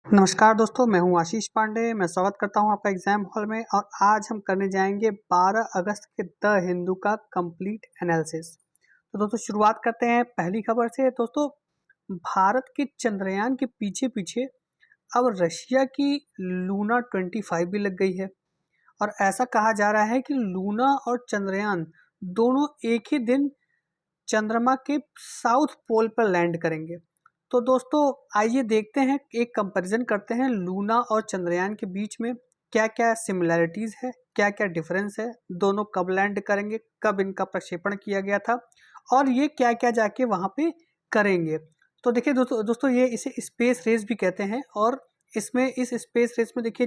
नमस्कार दोस्तों, मैं हूं आशीष पांडे। मैं स्वागत करता हूं आपका एग्जाम हॉल में। और आज हम करने जाएंगे 12 अगस्त के द हिंदू का कंप्लीट एनालिसिस। तो दोस्तों शुरुआत करते हैं पहली खबर से। दोस्तों, भारत के चंद्रयान के पीछे पीछे अब रशिया की लूना 25 भी लग गई है। और ऐसा कहा जा रहा है कि लूना और चंद्रयान दोनों एक ही दिन चंद्रमा के साउथ पोल पर लैंड करेंगे। तो दोस्तों आइए देखते हैं, एक कंपैरिजन करते हैं लूना और चंद्रयान के बीच में क्या क्या सिमिलैरिटीज है, क्या क्या डिफरेंस है, दोनों कब लैंड करेंगे, कब इनका प्रक्षेपण किया गया था और ये क्या क्या जाके वहां पे करेंगे। तो देखिए दोस्तों ये इसे स्पेस रेस भी कहते हैं। और इसमें इस स्पेस रेस में देखिए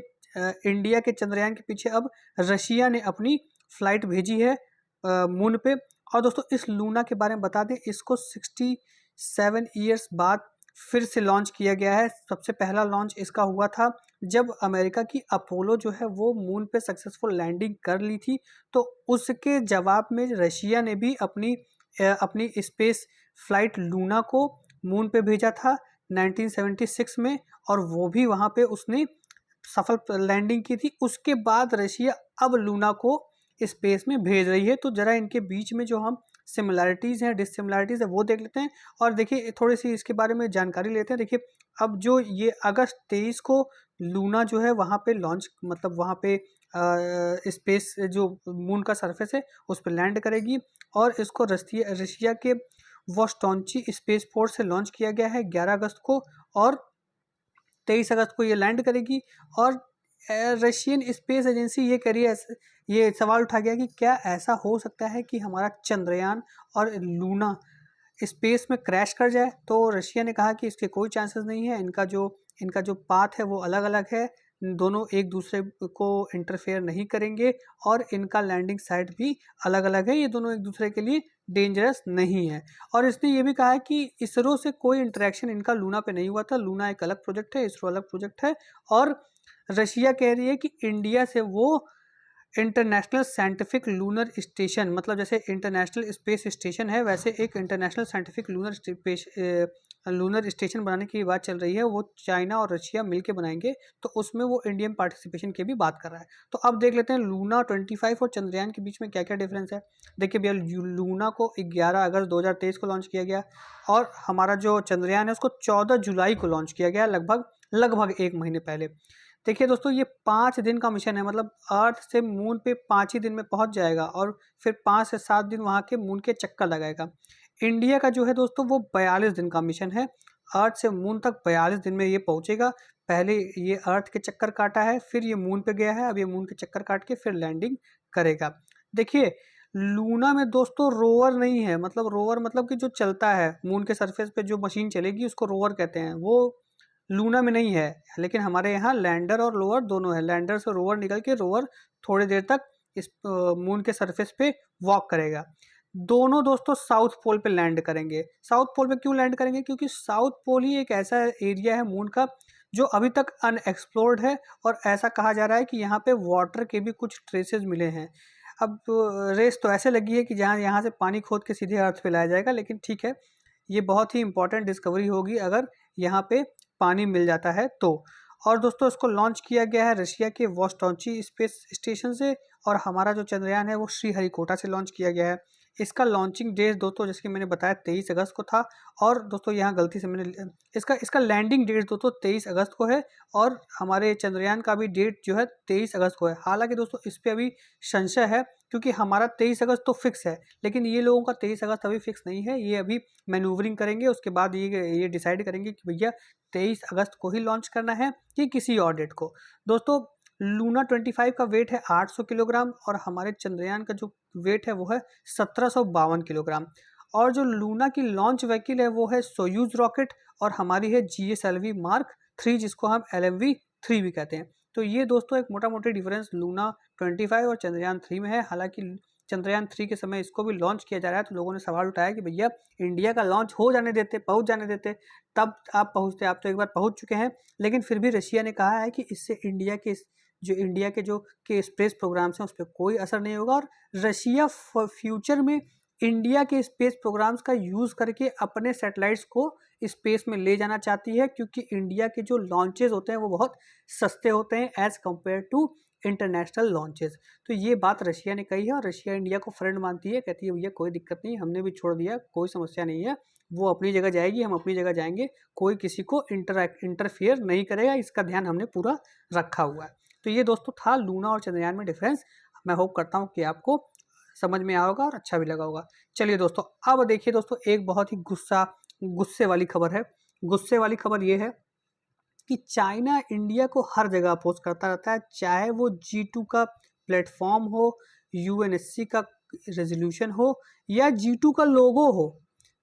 इंडिया के चंद्रयान के पीछे अब रशिया ने अपनी फ्लाइट भेजी है मून पे। और दोस्तों इस लूना के बारे में बता दें, इसको 67 ईयर्स बाद फिर से लॉन्च किया गया है। सबसे पहला लॉन्च इसका हुआ था जब अमेरिका की अपोलो जो है वो मून पे सक्सेसफुल लैंडिंग कर ली थी। तो उसके जवाब में रशिया ने भी अपनी स्पेस फ्लाइट लूना को मून पे भेजा था 1976 में। और वो भी वहाँ पे उसने सफल लैंडिंग की थी। उसके बाद रशिया अब लूना को स्पेस में भेज रही है। तो जरा इनके बीच में जो हम सिमिलैरिटीज़ हैं, डिससिमिलैरिटीज़ है, वो देख लेते हैं। और देखिए थोड़ी सी इसके बारे में जानकारी लेते हैं। देखिए अब जो ये अगस्त 23 को लूना जो है वहाँ पे लॉन्च, मतलब वहाँ पे स्पेस जो मून का सरफेस है उस पर लैंड करेगी। और इसको रशिया के वोस्टोंची स्पेस फोर्स से लॉन्च किया गया है 11 अगस्त को। और 23 अगस्त को ये लैंड करेगी। और रशियन स्पेस एजेंसी ये कह रही है, ये सवाल उठा गया कि क्या ऐसा हो सकता है कि हमारा चंद्रयान और लूना स्पेस में क्रैश कर जाए। तो रशिया ने कहा कि इसके कोई चांसेस नहीं है। इनका जो पाथ है वो अलग अलग है, दोनों एक दूसरे को इंटरफेयर नहीं करेंगे। और इनका लैंडिंग साइट भी अलग अलग है, ये दोनों एक दूसरे के लिए डेंजरस नहीं है। और इसने ये भी कहा है कि इसरो से कोई इंटरेक्शन इनका लूना पे नहीं हुआ था। लूना एक अलग प्रोजेक्ट है, इसरो अलग प्रोजेक्ट है। और रशिया कह रही है कि इंडिया से वो इंटरनेशनल साइंटिफिक लूनर स्टेशन, मतलब जैसे इंटरनेशनल स्पेस स्टेशन है वैसे एक इंटरनेशनल साइंटिफिक लूनर स्टेशन बनाने की बात चल रही है। वो चाइना और रशिया मिलकर बनाएंगे। तो उसमें वो इंडियन पार्टिसिपेशन की भी बात कर रहा है। तो अब देख लेते हैं लूना 25 और चंद्रयान के बीच में क्या क्या डिफरेंस है। देखिए भैया, लूना को 11 अगस्त 2023 को लॉन्च किया गया और हमारा जो चंद्रयान है उसको 14 जुलाई को लॉन्च किया गया, लगभग एक महीने पहले। देखिए दोस्तों ये 5 दिन का मिशन है, मतलब अर्थ से मून पे 5 ही दिन में पहुंच जाएगा और फिर 5 से 7 दिन वहां के मून के चक्कर लगाएगा। इंडिया का जो है दोस्तों वो 42 दिन का मिशन है। अर्थ से मून तक 42 दिन में ये पहुंचेगा। पहले ये अर्थ के चक्कर काटा है, फिर ये मून पे गया है, अब ये मून के चक्कर काट के फिर लैंडिंग करेगा। देखिए लूना में दोस्तों रोवर नहीं है, मतलब रोवर मतलब कि जो चलता है मून के सरफेस पे जो मशीन चलेगी उसको रोवर कहते हैं, वो लूना में नहीं है। लेकिन हमारे यहाँ लैंडर और रोवर दोनों है। लैंडर से रोवर निकल के रोवर थोड़ी देर तक इस मून के सरफेस पे वॉक करेगा। दोनों दोस्तों साउथ पोल पे लैंड करेंगे। साउथ पोल पे क्यों लैंड करेंगे? क्योंकि साउथ पोल ही एक ऐसा एरिया है मून का जो अभी तक अनएक्सप्लोर्ड है। और ऐसा कहा जा रहा है कि यहाँ पे वाटर के भी कुछ ट्रेसेस मिले हैं। अब रेस तो ऐसे लगी है कि जहाँ यहाँ से पानी खोद के सीधे अर्थ पे लाया जाएगा, लेकिन ठीक है, ये बहुत ही इंपॉर्टेंट डिस्कवरी होगी अगर यहाँ पे पानी मिल जाता है तो। और दोस्तों इसको लॉन्च किया गया है रशिया के वोस्टोंची स्पेस स्टेशन से। और हमारा जो चंद्रयान है वो श्रीहरिकोटा से लॉन्च किया गया है। इसका लॉन्चिंग डेट दोस्तों जैसे कि मैंने बताया 23 अगस्त को था। और दोस्तों यहाँ गलती से मैंने इसका लैंडिंग डेट दोस्तों 23 अगस्त को है। और हमारे चंद्रयान का भी डेट जो है 23 अगस्त को है। हालांकि दोस्तों इस पर अभी संशय है, क्योंकि हमारा 23 अगस्त तो फिक्स है, लेकिन ये लोगों का 23 अगस्त अभी फिक्स नहीं है। ये अभी मैन्यूवरिंग करेंगे, उसके बाद ये डिसाइड करेंगे कि भैया 23 अगस्त को ही लॉन्च करना है कि किसी और डेट को। दोस्तों लूना 25 का वेट है 800 किलोग्राम और हमारे चंद्रयान का जो वेट है वो है 1752 किलोग्राम। और जो लूना की लॉन्च व्हीकल है वो है सोयूज रॉकेट और हमारी है GSLV मार्क 3, जिसको हम LMV-3 भी कहते हैं। तो ये दोस्तों एक मोटा मोटी डिफरेंस लूना 25 और चंद्रयान 3 में है। हालांकि चंद्रयान 3 के समय इसको भी लॉन्च किया जा रहा है, तो लोगों ने सवाल उठाया कि भैया इंडिया का लॉन्च हो जाने देते, पहुंच जाने देते, तब आप पहुंचते। आप तो एक बार पहुंच चुके हैं। लेकिन फिर भी रशिया ने कहा है कि इससे इंडिया के जो स्पेस प्रोग्राम्स हैं उस पर कोई असर नहीं होगा। और रशिया फ्यूचर में इंडिया के स्पेस प्रोग्राम्स का यूज़ करके अपने सैटेलाइट्स को स्पेस में ले जाना चाहती है, क्योंकि इंडिया के जो लॉन्चेस होते हैं वो बहुत सस्ते होते हैं as compare to international launches. तो ये बात रशिया ने कही है और रशिया इंडिया को फ्रेंड मानती है, कहती है भैया कोई दिक्कत नहीं, हमने भी छोड़ दिया, कोई समस्या नहीं है, वो अपनी जगह जाएगी, हम अपनी जगह जाएंगे, कोई किसी को इंटरफियर नहीं करेगा, इसका ध्यान हमने पूरा रखा हुआ है। तो ये दोस्तों था लूना और चंद्रयान में डिफरेंस। मैं होप करता हूँ कि आपको समझ में आया होगा और अच्छा भी लगा होगा। चलिए दोस्तों, अब देखिए दोस्तों, एक बहुत ही गुस्से वाली खबर है। गुस्से वाली खबर ये है कि चाइना इंडिया को हर जगह अपोज करता रहता है, चाहे वो G2 का प्लेटफॉर्म हो, यूएनएससी का रेजोल्यूशन हो, या G2 का लोगो हो।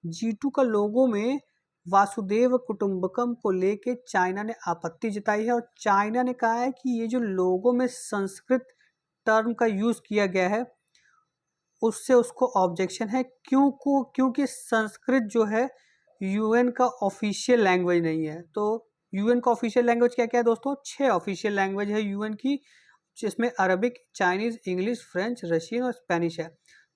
G2 का लोगो में वासुदेव कुटुंबकम को लेके चाइना ने आपत्ति जताई है, और चाइना ने कहा है कि ये जो लोगो में संस्कृत टर्म का यूज किया गया है उससे उसको ऑब्जेक्शन है, क्योंकि संस्कृत जो है यूएन का ऑफिशियल लैंग्वेज नहीं है। तो यूएन का ऑफिशियल लैंग्वेज क्या क्या है दोस्तों? 6 ऑफिशियल लैंग्वेज है यूएन की, जिसमें Arabic, Chinese, English, French, Russian और स्पेनिश है।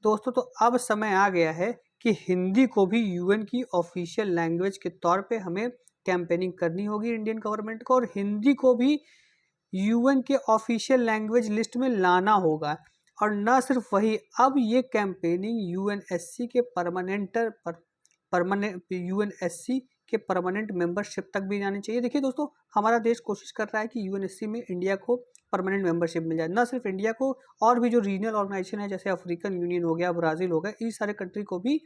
दोस्तों तो अब समय आ गया है कि हिंदी को भी यूएन की ऑफिशियल लैंग्वेज के तौर पे हमें कैंपेनिंग करनी होगी इंडियन गवर्नमेंट को, और हिंदी को भी यूएन के ऑफिशियल लैंग्वेज लिस्ट में लाना होगा। और न सिर्फ वही, अब ये कैंपेनिंग यूएनएससी के परमानेंट मेंबरशिप तक भी जानी चाहिए। देखिए दोस्तों, हमारा देश कोशिश कर रहा है कि यूएनएससी में इंडिया को परमानेंट मेंबरशिप मिल जाए। न सिर्फ इंडिया को, और भी जो रीजनल ऑर्गेनाइजेशन है जैसे अफ्रीकन यूनियन हो गया, ब्राज़ील हो गया, इस सारे कंट्री को भी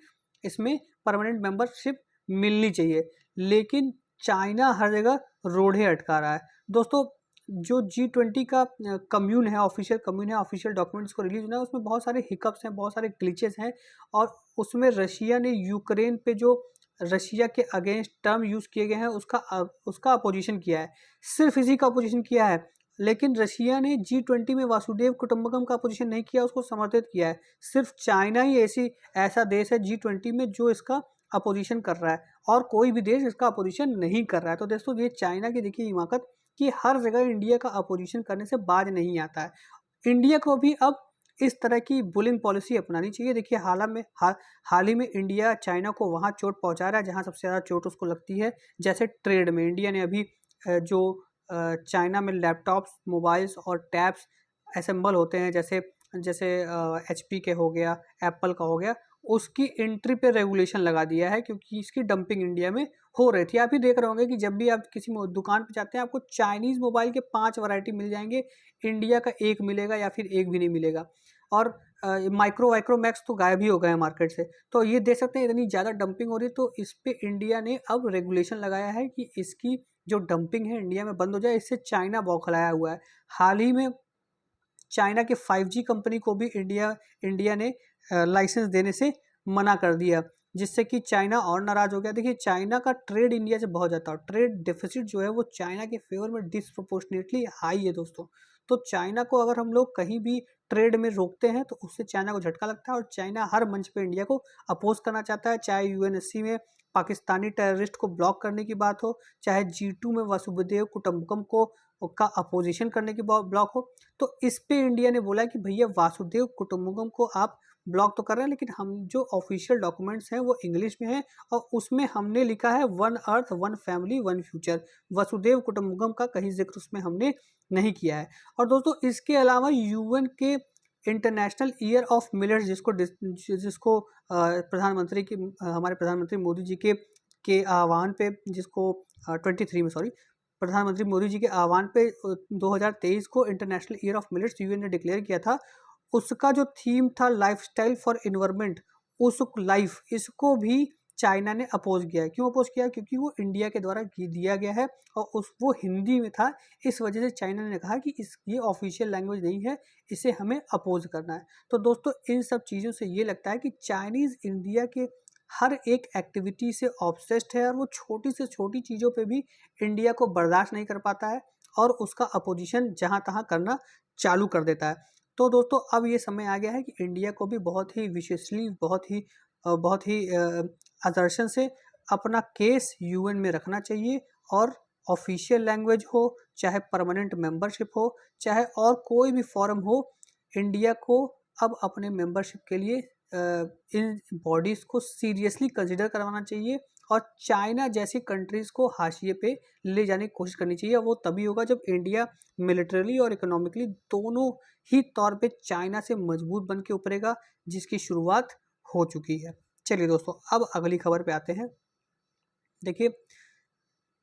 इसमें परमानेंट मेंबरशिप मिलनी चाहिए। लेकिन चाइना हर जगह रोड़े अटका रहा है। दोस्तों, जो G20 का कम्यून है, ऑफिशियल कम्यून है, ऑफिशियल डॉक्यूमेंट्स को रिलीज होना है, उसमें बहुत सारे हिकअप्स हैं, बहुत सारे ग्लिचेस हैं, और उसमें रशिया ने यूक्रेन पे जो रशिया के अगेंस्ट टर्म यूज़ किए गए हैं उसका अपोजिशन किया है। सिर्फ इसी का अपोजिशन किया है, लेकिन रशिया ने G20 में वासुदेव कुटुंबकम का अपोजिशन नहीं किया, उसको समर्थित किया है। सिर्फ चाइना ही ऐसा देश है G20 में जो इसका अपोजिशन कर रहा है, और कोई भी देश इसका अपोजिशन नहीं कर रहा है। तो दोस्तों, ये चाइना की देखिए हिमाकत कि हर जगह इंडिया का अपोजिशन करने से बाज नहीं आता है। इंडिया को भी अब इस तरह की बुलिंग पॉलिसी अपनानी चाहिए। देखिए हाल ही में इंडिया चाइना को वहाँ चोट पहुँचा रहा है जहाँ सबसे ज़्यादा चोट उसको लगती है। जैसे ट्रेड में इंडिया ने अभी जो चाइना में लैपटॉप्स, मोबाइल्स और टैब्स असेंबल होते हैं, जैसे जैसे HP के हो गया, एप्पल का हो गया, उसकी एंट्री पे रेगुलेशन लगा दिया है, क्योंकि इसकी डंपिंग इंडिया में हो रही थी। आप ही देख रहे होंगे कि जब भी आप किसी दुकान पे जाते हैं, आपको चाइनीज़ मोबाइल के 5 वैरायटी मिल जाएंगे, इंडिया का 1 मिलेगा या फिर 1 भी नहीं मिलेगा। और माइक्रो मैक्स तो गायब ही हो गए हैं मार्केट से। तो ये देख सकते हैं इतनी ज़्यादा डंपिंग हो रही है, तो इस पे इंडिया ने अब रेगुलेशन लगाया है कि इसकी जो डंपिंग है इंडिया में बंद हो जाए। इससे चाइना बौखलाया हुआ है। हाल ही में चाइना के 5G कंपनी को भी इंडिया ने लाइसेंस देने से मना कर दिया, जिससे कि चाइना और नाराज हो गया। देखिए, चाइना का ट्रेड इंडिया से बहुत ज़्यादा, ट्रेड डेफिसिट जो है वो चाइना के फेवर में डिसप्रोपोर्शनेटली हाई है दोस्तों। तो चाइना को अगर हम लोग कहीं भी ट्रेड में रोकते हैं तो उससे चाइना को झटका लगता है, और चाइना हर मंच पे इंडिया को अपोज करना चाहता है, चाहे यूएनएससी में पाकिस्तानी टेररिस्ट को ब्लॉक करने की बात हो, चाहे G2 में वासुदेव कुटुंबकम को का अपोजिशन करने की ब्लॉक हो। तो इस पे इंडिया ने बोला कि भैया वासुदेव कुटुंबकम को आप ब्लॉक तो कर रहे हैं, लेकिन हम जो ऑफिशियल डॉक्यूमेंट्स हैं वो इंग्लिश में हैं, और उसमें हमने लिखा है 1 अर्थ 1 फैमिली 1 फ्यूचर। वसुदेव कुटुंबकम का कहीं जिक्र उसमें हमने नहीं किया है। और दोस्तों, इसके अलावा यूएन के इंटरनेशनल ईयर ऑफ मिलेट्स, जिसको हमारे प्रधानमंत्री मोदी जी के आह्वान पे, जिसको 23 में, सॉरी, प्रधानमंत्री मोदी जी के आह्वान पे 2023 को international year of millets UN ने डिक्लेयर किया था। उसका जो थीम था लाइफस्टाइल फॉर एनवायरनमेंट, इसको भी चाइना ने अपोज किया है। क्यों अपोज किया? क्योंकि वो इंडिया के द्वारा दिया गया है और वो हिंदी में था। इस वजह से चाइना ने कहा कि ये ऑफिशियल लैंग्वेज नहीं है, इसे हमें अपोज करना है। तो दोस्तों, इन सब चीज़ों से ये लगता है कि चाइनीज़ इंडिया के हर एक एक्टिविटी से ऑब्सेस्ड है, और वो छोटी से छोटी चीज़ों पे भी इंडिया को बर्दाश्त नहीं कर पाता है और उसका अपोजिशन जहाँ तहाँ करना चालू कर देता है। तो दोस्तों, अब ये समय आ गया है कि इंडिया को भी बहुत ही विशेषली, बहुत ही आदर्शन से अपना केस यूएन में रखना चाहिए, और ऑफिशियल लैंग्वेज हो, चाहे परमानेंट मेंबरशिप हो, चाहे और कोई भी फॉर्म हो, इंडिया को अब अपने मेंबरशिप के लिए इन बॉडीज़ को सीरियसली कंसिडर करवाना चाहिए और चाइना जैसी कंट्रीज़ को हाशिए पे ले जाने की कोशिश करनी चाहिए। वो तभी होगा जब इंडिया मिलिटरली और इकोनॉमिकली दोनों ही तौर पे चाइना से मजबूत बन के उभरेगा, जिसकी शुरुआत हो चुकी है। चलिए दोस्तों, अब अगली खबर पे आते हैं। देखिए,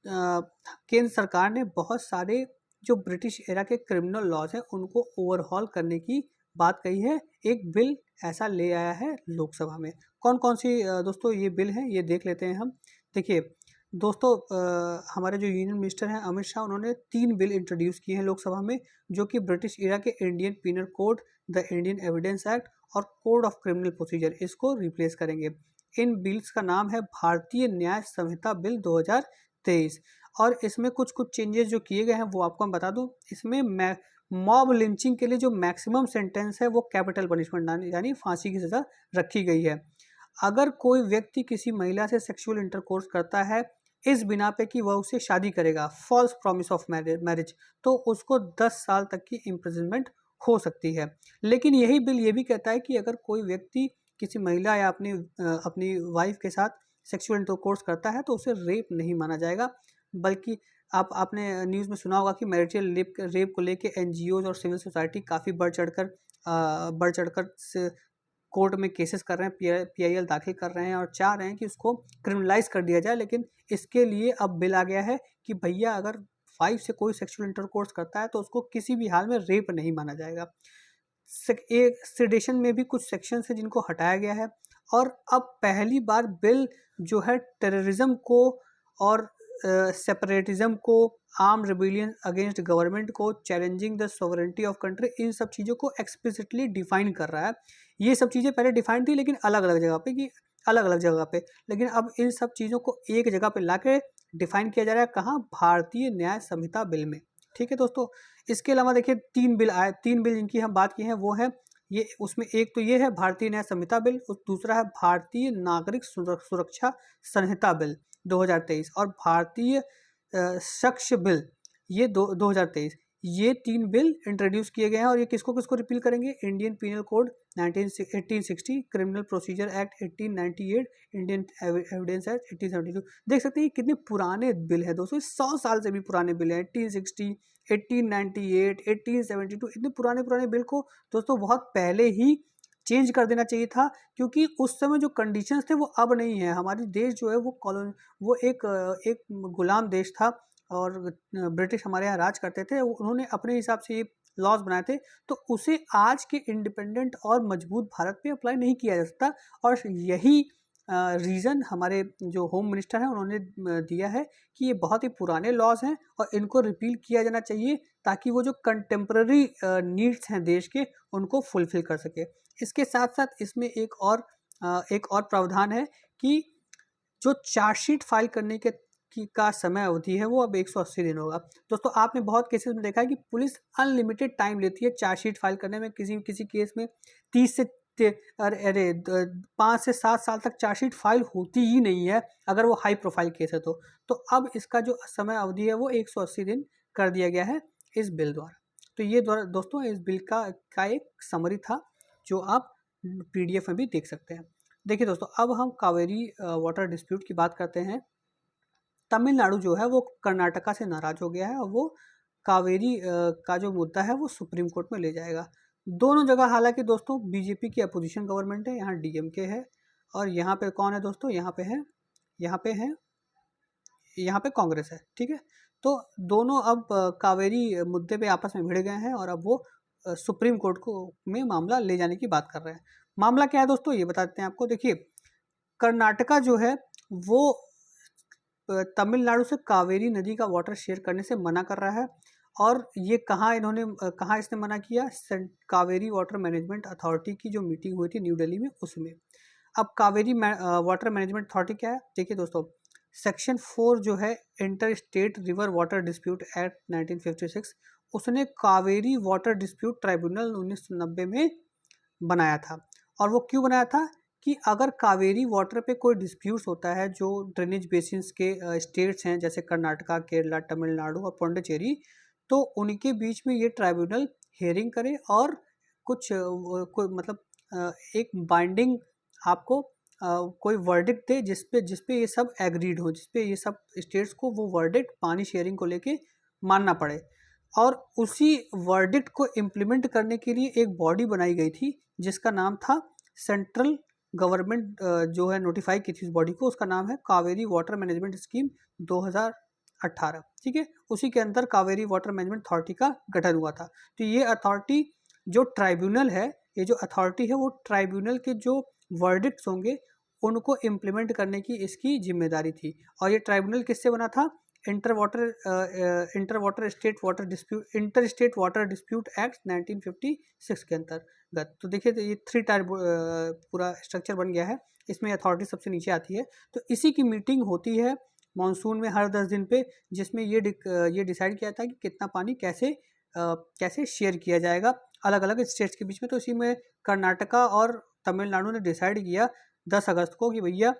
केंद्र सरकार ने बहुत सारे जो ब्रिटिश एरा के क्रिमिनल लॉज हैं उनको ओवरहॉल करने की बात कही है। एक बिल ऐसा ले आया है लोकसभा में। कौन कौन सी दोस्तों ये बिल हैं, ये देख लेते हैं हम। देखिए दोस्तों, हमारे जो यूनियन मिनिस्टर हैं अमित शाह, उन्होंने 3 बिल इंट्रोड्यूस किए हैं लोकसभा में, जो कि ब्रिटिश एरा के Indian penal code, the Indian evidence act और कोड ऑफ क्रिमिनल प्रोसीजर, इसको रिप्लेस करेंगे। इन बिल्स का नाम है भारतीय न्याय संहिता बिल 2023। और इसमें कुछ कुछ चेंजेस जो किए गए हैं वो आपको मैं बता दूं। इसमें मॉब लिंचिंग के लिए जो मैक्सिमम सेंटेंस है वो कैपिटल पनिशमेंट यानी फांसी की सजा रखी गई है। अगर कोई व्यक्ति किसी महिला से सेक्सुअल इंटरकोर्स करता है इस बिना पे कि वह उसे शादी करेगा, फॉल्स प्रॉमिस ऑफ मैरिज, तो उसको 10 साल तक की इम्प्रिजनमेंट हो सकती है। लेकिन यही बिल ये भी कहता है कि अगर कोई व्यक्ति किसी महिला या अपनी वाइफ के साथ सेक्सुअल इंटरकोर्स करता है तो उसे रेप नहीं माना जाएगा, बल्कि आपने न्यूज़ में सुना होगा कि मैरिटल रेप को लेके एनजीओज और सिविल सोसाइटी काफ़ी बढ़ चढ़कर कोर्ट में केसेस कर रहे हैं, पीआईएल दाखिल कर रहे हैं और चाह रहे हैं कि उसको क्रिमिनलाइज कर दिया जाए। लेकिन इसके लिए अब बिल आ गया है कि भैया अगर वाइफ से कोई सेक्सुअल इंटरकोर्स करता है तो उसको किसी भी हाल में रेप नहीं माना जाएगा। एक सेडेशन में भी कुछ सेक्शन है जिनको हटाया गया है। और अब पहली बार बिल जो है टेररिज्म को और सेपरेटिज्म को, आर्म रिबेलियन अगेंस्ट गवर्नमेंट को, challenging the sovereignty of country, इन सब चीज़ों को एक्सप्लिसिटली डिफाइन कर रहा है। ये सब चीज़ें पहले डिफाइन थी लेकिन अलग अलग जगह पे, लेकिन अब इन सब चीज़ों को एक जगह पे लाके डिफाइन किया जा रहा है। कहाँ? भारतीय न्याय संहिता बिल में। ठीक है दोस्तों, इसके अलावा देखिए 3 बिल जिनकी हम बात की हैं वो है ये, उसमें एक तो ये है भारतीय न्याय संहिता बिल, और दूसरा है भारतीय नागरिक सुरक्षा संहिता बिल 2023 और भारतीय शख्स बिल, ये 2023। ये 3 बिल इंट्रोड्यूस किए गए हैं और ये किसको किसको रिपील करेंगे? Indian penal code 1860, criminal procedure act 1898, Indian evidence act 1872। देख सकते हैं कितने पुराने बिल है दोस्तों, 100 साल से भी पुराने बिल हैं। 1860, 1898, 1872, इतने पुराने पुराने बिल को दोस्तों बहुत पहले ही चेंज कर देना चाहिए था, क्योंकि उस समय जो कंडीशंस थे वो अब नहीं है। हमारी देश जो है वो एक गुलाम देश था और ब्रिटिश हमारे यहाँ राज करते थे। उन्होंने अपने हिसाब से ये लॉज बनाए थे, तो उसे आज के इंडिपेंडेंट और मजबूत भारत पे अप्लाई नहीं किया जा सकता। और यही रीज़न हमारे जो होम मिनिस्टर हैं उन्होंने दिया है कि ये बहुत ही पुराने लॉज हैं और इनको रिपील किया जाना चाहिए, ताकि वो जो कंटेम्प्रेरी नीड्स हैं देश के उनको फुलफिल कर सके। इसके साथ साथ इसमें एक और प्रावधान है कि जो चार्जशीट फाइल करने का समय अवधि है वो अब 180 दिन होगा। दोस्तों, आपने बहुत केसेस में देखा है कि पुलिस अनलिमिटेड टाइम लेती है चार्जशीट फाइल करने में। किसी किसी केस में 30 से 5 से 7 साल तक चार्जशीट फाइल होती ही नहीं है, अगर वो हाई प्रोफाइल केस है तो अब इसका जो समय अवधि है वो 180 दिन कर दिया गया है इस बिल द्वारा। तो ये दोस्तों इस बिल का एक समरी था जो आप पीडीएफ में भी देख सकते हैं। देखिए दोस्तों, अब हम कावेरी वाटर डिस्प्यूट की बात करते हैं। तमिलनाडु जो है वो कर्नाटका से नाराज हो गया है और वो कावेरी का जो मुद्दा है वो सुप्रीम कोर्ट में ले जाएगा। दोनों जगह हालांकि दोस्तों बीजेपी की अपोजिशन गवर्नमेंट है, यहाँ डीएमके है और यहाँ पे कौन है दोस्तों? यहाँ पे कांग्रेस है। ठीक है, तो दोनों अब कावेरी मुद्दे पे आपस में भिड़ गए हैं और अब वो सुप्रीम कोर्ट में मामला ले जाने की बात कर रहे हैं। मामला क्या है दोस्तों, ये बता देते हैं आपको। देखिए, कर्नाटका जो है वो तमिलनाडु से कावेरी नदी का वाटर शेयर करने से मना कर रहा है। और ये कहाँ इसने मना किया? कावेरी वाटर मैनेजमेंट अथॉरिटी की जो मीटिंग हुई थी न्यू दिल्ली में, उसमें। अब कावेरी वाटर मैनेजमेंट अथॉरिटी क्या है? देखिए दोस्तों, सेक्शन 4 जो है inter state river water dispute act 1956, उसने कावेरी वाटर डिस्प्यूट ट्राइब्यूनल 1990 में बनाया था। और वो क्यों बनाया था कि अगर कावेरी वाटर पे कोई डिस्प्यूट्स होता है जो ड्रेनेज बेसिन्स के स्टेट्स हैं जैसे कर्नाटका, केरला, तमिलनाडु और पौंडीचेरी, तो उनके बीच में ये ट्राइब्यूनल हियरिंग करे और कुछ मतलब एक बाइंडिंग आपको कोई वर्डिक्ट दे जिसपे ये सब एग्रीड हो, जिसपे ये सब स्टेट्स को वो वर्डिक्ट पानी शेयरिंग को लेके मानना पड़े। और उसी वर्डिक्ट को इम्प्लीमेंट करने के लिए एक बॉडी बनाई गई थी जिसका नाम था सेंट्रल गवर्नमेंट, जो है नोटिफाई की थी उस बॉडी को, उसका नाम है कावेरी वाटर मैनेजमेंट स्कीम 2018। ठीक है, उसी के अंदर कावेरी वाटर मैनेजमेंट अथॉरिटी का गठन हुआ था। तो ये अथॉरिटी जो ट्राइब्यूनल है, ये जो अथॉरिटी है वो ट्राइब्यूनल के जो वर्डिक्ट्स होंगे उनको इम्प्लीमेंट करने की इसकी जिम्मेदारी थी। और ये ट्राइब्यूनल किससे बना था? Inter state water dispute act 1956 के अंतर्गत। तो देखिए, तो ये 3 टायर पूरा स्ट्रक्चर बन गया है। इसमें अथॉरिटी सबसे नीचे आती है। तो इसी की मीटिंग होती है मानसून में हर 10 दिन पे, जिसमें ये डिसाइड किया था कि कितना पानी कैसे शेयर किया जाएगा अलग अलग स्टेट्स के बीच में। तो इसी में कर्नाटका और तमिलनाडु ने डिसाइड किया 10 अगस्त को कि भैया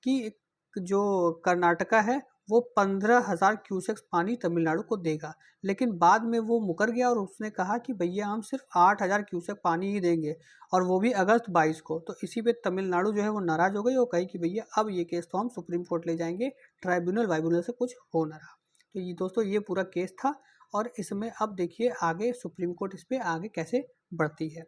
कि जो कर्नाटका है वो 15,000 क्यूसेक्स पानी तमिलनाडु को देगा। लेकिन बाद में वो मुकर गया और उसने कहा कि भैया हम सिर्फ 8,000 क्यूसेक पानी ही देंगे, और वो भी अगस्त 22 को। तो इसी पे तमिलनाडु जो है वो नाराज हो गई और कही कि भैया अब ये केस तो हम सुप्रीम कोर्ट ले जाएंगे, ट्राइब्यूनल वाइब्यूनल से कुछ हो ना रहा। तो ये दोस्तों ये पूरा केस था। और इसमें अब देखिए आगे सुप्रीम कोर्ट इस पर आगे कैसे बढ़ती है।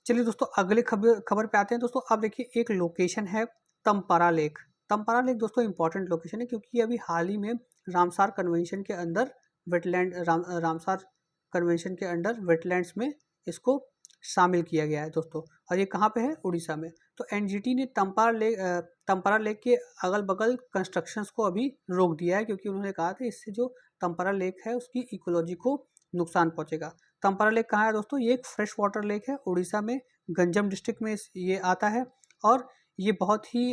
चलिए दोस्तों अगले खबर पे आते हैं। दोस्तों अब देखिए एक लोकेशन है तमपारा लेक। तमपारा लेक दोस्तों इंपॉर्टेंट लोकेशन है क्योंकि अभी हाल ही में रामसार कन्वेंशन के अंदर रामसार कन्वेंशन के अंडर वेटलैंड्स में इसको शामिल किया गया है दोस्तों। और ये कहाँ पे है? उड़ीसा में। तो एनजीटी ने तमपारा लेक के अगल बगल कंस्ट्रक्शंस को अभी रोक दिया है क्योंकि उन्होंने कहा था इससे जो तमपारा लेक है उसकी इकोलॉजी को नुकसान पहुंचेगा। तमपारा लेक कहाँ है दोस्तों? ये एक फ्रेश वाटर लेक है, उड़ीसा में गंजम डिस्ट्रिक्ट में ये आता है। और ये बहुत ही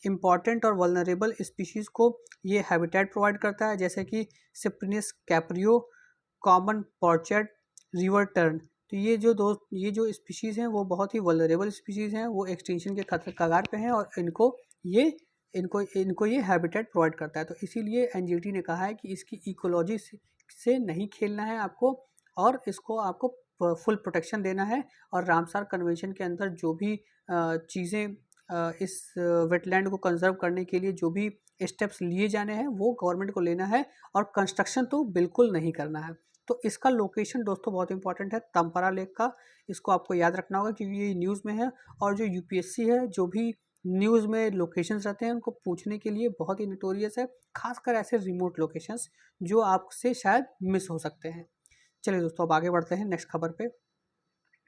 इम्पॉर्टेंट और वल्नरेबल स्पीशीज़ को ये हैबिटेट प्रोवाइड करता है, जैसे कि सिप्रिनिस कैप्रियो, कॉमन पॉर्चेट, रिवर टर्न। तो ये जो स्पीशीज़ हैं वो बहुत ही वल्नरेबल स्पीशीज़ हैं, वो एक्सटिंक्शन के कगार पे हैं और इनको ये हैबिटेट प्रोवाइड करता है। तो इसीलिए एनजीटी ने कहा है कि इसकी इकोलॉजी से नहीं खेलना है आपको, और इसको आपको फुल प्रोटेक्शन देना है। और रामसार कन्वेंशन के अंदर जो भी चीज़ें इस वेटलैंड को कंजर्व करने के लिए जो भी स्टेप्स लिए जाने हैं वो गवर्नमेंट को लेना है, और कंस्ट्रक्शन तो बिल्कुल नहीं करना है। तो इसका लोकेशन दोस्तों बहुत इंपॉर्टेंट है तमपारा लेक का, इसको आपको याद रखना होगा क्योंकि ये न्यूज़ में है। और जो यूपीएससी है, जो भी न्यूज़ में लोकेशंस रहते हैं उनको पूछने के लिए बहुत ही नोटोरियस है, खासकर ऐसे रिमोट लोकेशंस जो आपसे शायद मिस हो सकते हैं। चलिए दोस्तों अब आगे बढ़ते हैं नेक्स्ट खबर पे।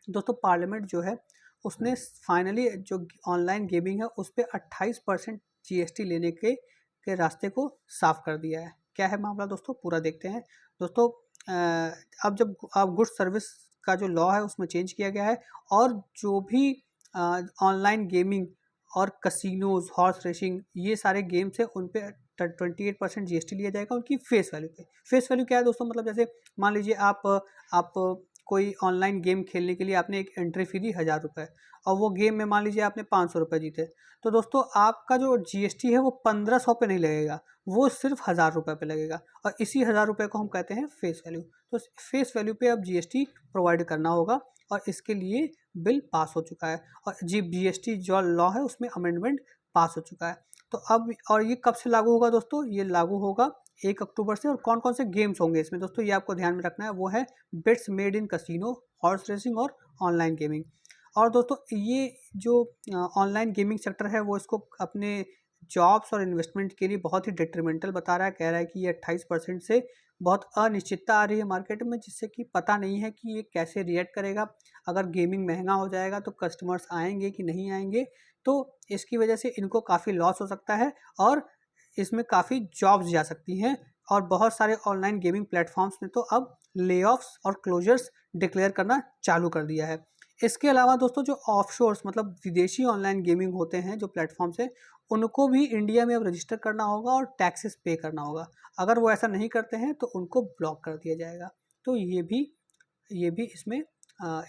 दोस्तों पार्लियामेंट जो है उसने फाइनली जो ऑनलाइन गेमिंग है उस पर 28% जीएसटी लेने के रास्ते को साफ कर दिया है। क्या है मामला दोस्तों, पूरा देखते हैं। दोस्तों अब जब आप गुड्स सर्विस का जो लॉ है उसमें चेंज किया गया है, और जो भी ऑनलाइन गेमिंग और कसिनोज, हॉर्स रेसिंग, ये सारे गेम्स हैं उन पे 28% जीएसटी लिया जाएगा उनकी फेस वैल्यू पे। फेस वैल्यू क्या है दोस्तों? मतलब जैसे मान लीजिए आप कोई ऑनलाइन गेम खेलने के लिए आपने एक एंट्री फी दी 1,000 रुपये, और वो गेम में मान लीजिए आपने 500 रुपये जीते, तो दोस्तों आपका जो जीएसटी है वो 1,500 पे नहीं लगेगा, वो सिर्फ 1,000 रुपये पे लगेगा। और इसी 1,000 रुपये को हम कहते हैं फेस वैल्यू। तो फेस वैल्यू पे अब जीएसटी प्रोवाइड करना होगा, और इसके लिए बिल पास हो चुका है, और जीएसटी जो लॉ है उसमें अमेंडमेंट पास हो चुका है। तो अब और ये कब से लागू होगा दोस्तों? ये लागू होगा 1 अक्टूबर से। और कौन कौन से गेम्स होंगे इसमें दोस्तों, ये आपको ध्यान में रखना है। वो है bets made in casino, horse racing और ऑनलाइन गेमिंग। और दोस्तों ये जो ऑनलाइन गेमिंग सेक्टर है वो इसको अपने जॉब्स और इन्वेस्टमेंट के लिए बहुत ही डिट्रीमेंटल बता रहा है। कह रहा है कि ये 28% से बहुत अनिश्चितता आ रही है मार्केट में, जिससे कि पता नहीं है कि ये कैसे रिएक्ट करेगा। अगर गेमिंग महंगा हो जाएगा तो कस्टमर्स आएंगे कि नहीं आएंगे, तो इसकी वजह से इनको काफ़ी लॉस हो सकता है, और इसमें काफ़ी जॉब्स जा सकती हैं। और बहुत सारे ऑनलाइन गेमिंग प्लेटफॉर्म्स ने तो अब लेऑफ्स और क्लोजर्स डिक्लेयर करना चालू कर दिया है। इसके अलावा दोस्तों जो ऑफशोर्स मतलब विदेशी ऑनलाइन गेमिंग होते हैं जो प्लेटफॉर्म्स हैं, उनको भी इंडिया में अब रजिस्टर करना होगा और टैक्सेस पे करना होगा। अगर वो ऐसा नहीं करते हैं तो उनको ब्लॉक कर दिया जाएगा। तो ये भी इसमें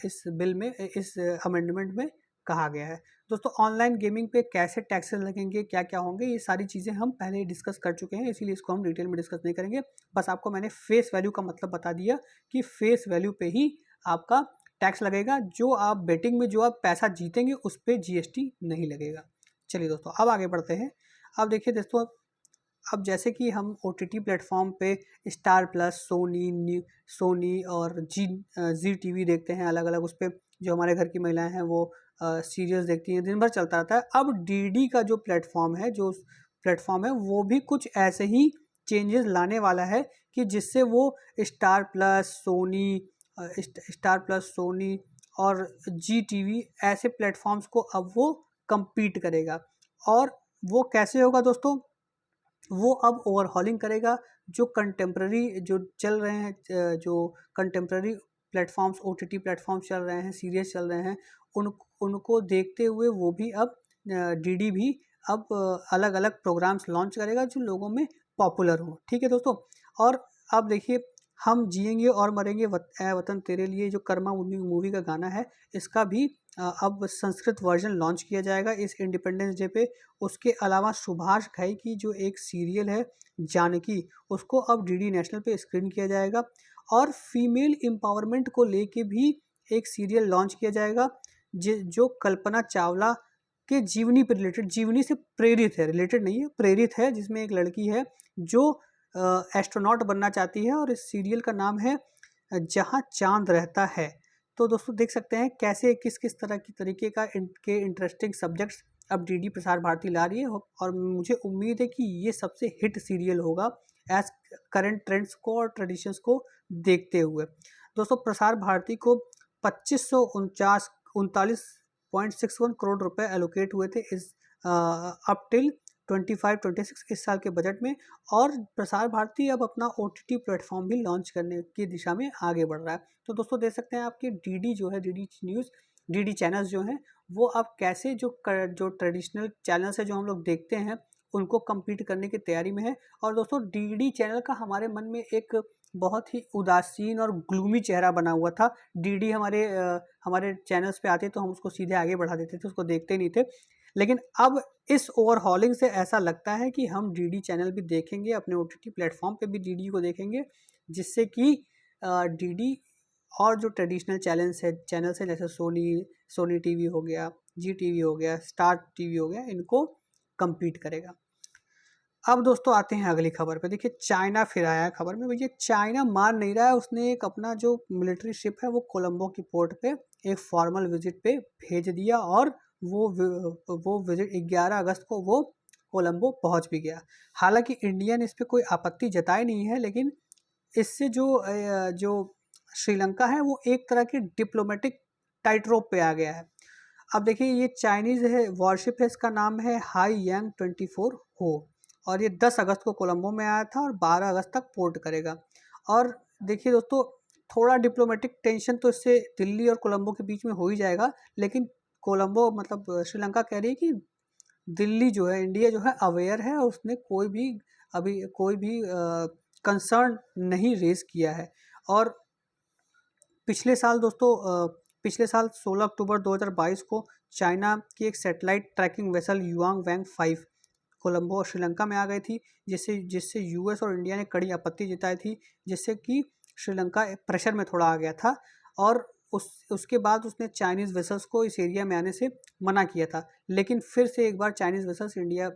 इस बिल में, इस अमेंडमेंट में कहा गया है। दोस्तों ऑनलाइन गेमिंग पे कैसे टैक्सेस लगेंगे, क्या क्या होंगे, ये सारी चीज़ें हम पहले ही डिस्कस कर चुके हैं, इसीलिए इसको हम डिटेल में डिस्कस नहीं करेंगे। बस आपको मैंने फेस वैल्यू का मतलब बता दिया कि फेस वैल्यू पे ही आपका टैक्स लगेगा। जो आप बेटिंग में जो आप पैसा जीतेंगे उस पर जीएसटी नहीं लगेगा। चलिए दोस्तों अब आगे बढ़ते हैं। अब देखिए दोस्तों, अब जैसे कि हम OTT प्लेटफॉर्म पे स्टार प्लस, सोनी और जी टीवी देखते हैं अलग अलग, उस पर जो हमारे घर की महिलाएं हैं वो सीरियल्स देखती हैं, दिन भर चलता रहता है। अब डीडी का जो प्लेटफॉर्म है वो भी कुछ ऐसे ही चेंजेस लाने वाला है कि जिससे वो स्टार प्लस सोनी और जी टीवी ऐसे प्लेटफॉर्म्स को अब वो compete करेगा। और वो कैसे होगा दोस्तों, वो अब ओवरहॉलिंग करेगा जो कंटेम्प्ररी जो चल रहे हैं, जो कंटेम्प्ररी प्लेटफॉर्म्स OTT प्लेटफॉर्म्स चल रहे हैं, सीरीज चल रहे हैं, उनको देखते हुए वो भी अब डीडी भी अब अलग अलग प्रोग्राम्स लॉन्च करेगा जो लोगों में पॉपुलर हो। ठीक है दोस्तों। और अब देखिए, हम जिएंगे और मरेंगे ऐ वतन तेरे लिए, जो कर्मा मूवी का गाना है, इसका भी अब संस्कृत वर्जन लॉन्च किया जाएगा इस इंडिपेंडेंस डे पे। उसके अलावा सुभाष घई की जो एक सीरियल है जानकी, उसको अब डीडी नेशनल पे स्क्रीन किया जाएगा। और फीमेल एम्पावरमेंट को लेके भी एक सीरियल लॉन्च किया जाएगा जो कल्पना चावला के जीवनी पर रिलेटेड, जीवनी से प्रेरित है, रिलेटेड नहीं है, प्रेरित है, जिसमें एक लड़की है जो एस्ट्रोनॉट बनना चाहती है और इस सीरियल का नाम है जहाँ चांद रहता है। तो दोस्तों देख सकते हैं कैसे किस किस तरह की तरीके के इंटरेस्टिंग सब्जेक्ट्स अब डीडी प्रसार भारती ला रही है। और मुझे उम्मीद है कि ये सबसे हिट सीरियल होगा एज करंट ट्रेंड्स को और ट्रेडिशंस को देखते हुए। दोस्तों प्रसार भारती को 2549.61 करोड़ रुपए एलोकेट हुए थे इस अप टिल 25-26 इस साल के बजट में। और प्रसार भारती अब अपना OTT प्लेटफॉर्म भी लॉन्च करने की दिशा में आगे बढ़ रहा है। तो दोस्तों देख सकते हैं आपके डीडी जो है, डीडी न्यूज़, डीडी चैनल्स जो हैं वो अब कैसे जो ट्रेडिशनल चैनल्स है जो हम लोग देखते हैं उनको compete करने की तैयारी में है। और दोस्तों डीडी चैनल का हमारे मन में एक बहुत ही उदासीन और ग्लूमी चेहरा बना हुआ था। डीडी हमारे चैनल्स पे आते तो हम उसको सीधे आगे बढ़ा देते थे, उसको देखते नहीं थे। लेकिन अब इस ओवरहॉलिंग से ऐसा लगता है कि हम डीडी चैनल भी देखेंगे, अपने OTT प्लेटफॉर्म पे भी डीडी को देखेंगे, जिससे कि डीडी और जो ट्रेडिशनल चैनल्स हैं जैसे सोनी टीवी हो गया, जी टीवी हो गया, स्टार टीवी हो गया, इनको compete करेगा। अब दोस्तों आते हैं अगली खबर पे। देखिए चाइना फिर आया है खबर में। भैया चाइना मान नहीं रहा है, उसने एक अपना जो मिलिट्री शिप है वो कोलंबो की पोर्ट पे एक फॉर्मल विजिट पे भेज दिया और वो विजिट 11 अगस्त को वो कोलंबो पहुंच भी गया। हालांकि इंडिया ने इस पर कोई आपत्ति जताई नहीं है, लेकिन इससे जो श्रीलंका है वो एक तरह की डिप्लोमेटिक टाइट रोप पे आ गया है। अब देखिए ये चाइनीज है वॉरशिप है, इसका नाम है हाई यांग 24 हो, और ये 10 अगस्त को कोलंबो में आया था और 12 अगस्त तक पोर्ट करेगा। और देखिए दोस्तों, थोड़ा डिप्लोमेटिक टेंशन तो इससे दिल्ली और कोलंबो के बीच में हो ही जाएगा, लेकिन कोलंबो मतलब श्रीलंका कह रही है कि दिल्ली जो है, इंडिया जो है अवेयर है और उसने कोई भी कंसर्न नहीं रेज किया है। और पिछले साल दोस्तों पिछले साल 16 अक्टूबर 2022 को चाइना की एक सैटेलाइट ट्रैकिंग वेसल युआंग वैंग 5 कोलंबो और श्रीलंका में आ गई थी, जिससे जिससे यूएस और इंडिया ने कड़ी आपत्ति जताई थी, जिससे कि श्रीलंका प्रेशर में थोड़ा आ गया था। और उसके बाद उसने चाइनीज़ वेसल्स को इस एरिया में आने से मना किया था। लेकिन फिर से एक बार चाइनीज़ वेसल्स इंडिया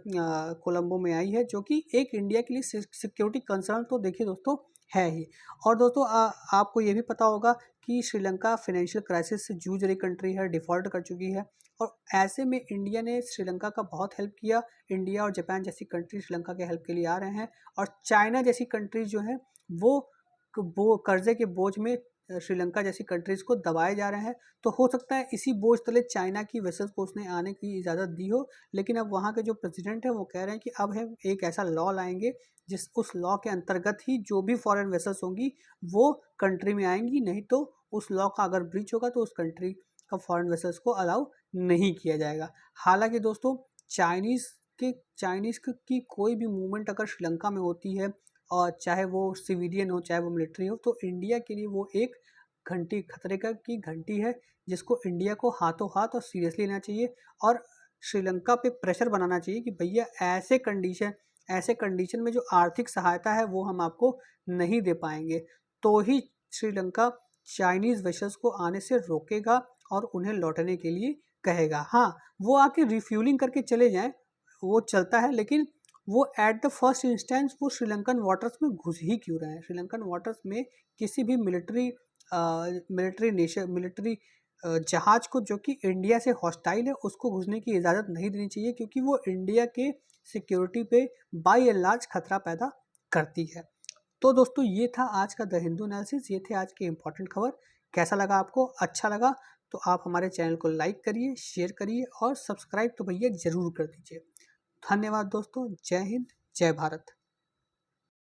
कोलंबो में आई है, जो कि एक इंडिया के लिए सिक्योरिटी कंसर्न तो देखिए दोस्तों है ही। और दोस्तों आपको ये भी पता होगा कि श्रीलंका फाइनेंशियल क्राइसिस से जूझ रही कंट्री है, डिफ़ॉल्ट कर चुकी है, और ऐसे में इंडिया ने श्रीलंका का बहुत हेल्प किया। इंडिया और जापान जैसी कंट्री श्रीलंका के हेल्प के लिए आ रहे हैं, और चाइना जैसी कंट्रीज जो हैं वो कर्जे के बोझ में श्रीलंका जैसी कंट्रीज़ को दबाए जा रहे हैं। तो हो सकता है इसी बोझ तले चाइना की वेसल्स को उसने आने की इजाज़त दी हो, लेकिन अब वहाँ के जो प्रेसिडेंट है वो कह रहे हैं कि अब हम एक ऐसा लॉ लाएंगे उस लॉ के अंतर्गत ही जो भी फॉरेन वेसल्स होंगी वो कंट्री में आएंगी, नहीं तो उस लॉ का अगर ब्रीच होगा तो उस कंट्री का फॉरेन वेसल्स को अलाउ नहीं किया जाएगा। हालांकि दोस्तों चाइनीज़ की कोई भी मूवमेंट अगर श्रीलंका में होती है, और चाहे वो सिविलियन हो चाहे वो मिलिट्री हो, तो इंडिया के लिए वो एक घंटी, खतरे की घंटी है, जिसको इंडिया को हाथों हाथ और सीरियसली लेना चाहिए और श्रीलंका पे प्रेशर बनाना चाहिए कि भैया ऐसे कंडीशन में जो आर्थिक सहायता है वो हम आपको नहीं दे पाएंगे। तो ही श्रीलंका चाइनीज़ वेसल्स को आने से रोकेगा और उन्हें लौटने के लिए कहेगा। हाँ, वो आके रिफ्यूलिंग करके चले जाएँ, वो चलता है, लेकिन वो एट द फर्स्ट इंस्टेंस वो श्रीलंकन वाटर्स में घुस ही क्यों रहे हैं? श्रीलंकन वाटर्स में किसी भी मिलिट्री जहाज को जो कि इंडिया से हॉस्टाइल है, उसको घुसने की इजाज़त नहीं देनी चाहिए, क्योंकि वो इंडिया के सिक्योरिटी पे बाय एंड लार्ज खतरा पैदा करती है। तो दोस्तों, ये था आज का द हिंदू एनालिसिस, ये थे आज के इंपॉर्टेंट खबर। कैसा लगा आपको? अच्छा लगा तो आप हमारे चैनल को लाइक करिए, शेयर करिए और सब्सक्राइब तो भैया ज़रूर कर दीजिए। धन्यवाद दोस्तों। जय हिंद, जय भारत।